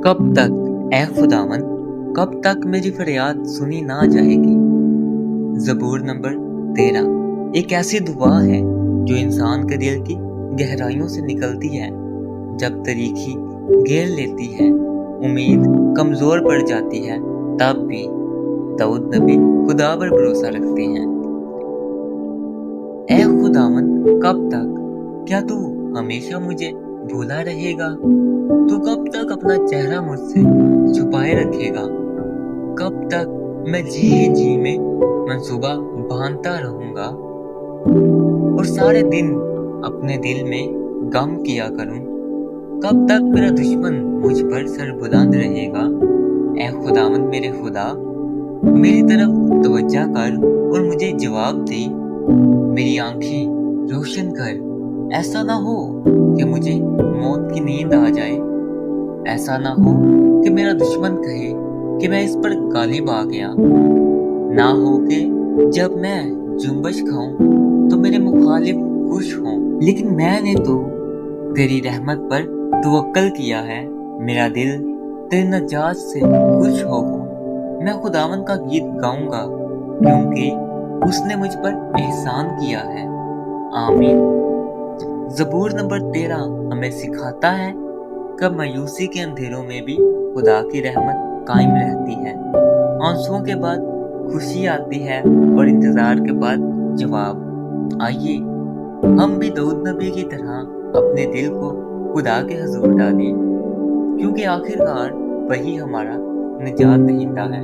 कब तक ए खुदावन, कब तक मेरी फरियाद सुनी ना जाएगी। ज़बूर नंबर 13 एक ऐसी दुआ है जो इंसान के दिल की गहराइयों से निकलती है। जब तारीकी घेर लेती है, उम्मीद कमजोर पड़ जाती है, तब भी दाऊद नबी खुदा पर भरोसा रखते हैं। ए खुदावन, कब तक? क्या तू हमेशा मुझे भूला रहेगा? तू कब तक अपना चेहरा मुझसे छुपाए रखेगा? कब तक मैं जी में मंसूबा बांधता रहूंगा और सारे दिन अपने दिल में गम किया करूं? कब तक मेरा दुश्मन मुझ पर सर बुलंद रहेगा? ए खुदावंद मेरे खुदा, मेरी तरफ तवज्जो कर और मुझे जवाब दे। मेरी आंखें रोशन कर। ऐसा ना हो कि मुझे मौत की नींद आ जाए। ऐसा ना हो कि मेरा दुश्मन कहे कि मैं इस पर गालिब आ गया। ना हो कि जब मैं जुम्बश खाऊं तो मेरे मुखालिफ खुश हों। लेकिन मैंने तो तेरी रहमत पर तवक्कल किया है। मेरा दिल तेरी नजात से खुश होगा। मैं खुदावन का गीत गाऊंगा क्योंकि उसने मुझ पर एहसान किया है। आमीन। ज़बूर नंबर 13 हमें सिखाता है कब मायूसी के अंधेरों में भी खुदा की रहमत कायम रहती है। आंसुओं के बाद खुशी आती है और इंतजार के बाद जवाब। आइए हम भी दाऊद नबी की तरह अपने दिल को खुदा के हुजूर डालें, क्योंकि आखिरकार वही हमारा निजात दहिंदा है।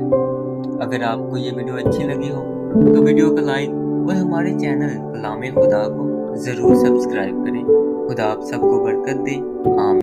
अगर आपको ये वीडियो अच्छी लगी हो तो वीडियो को लाइक और हमारे चैनल कलाम खुदा को ज़रूर सब्सक्राइब करें। खुदा आप सबको बरकत दे। आमीन।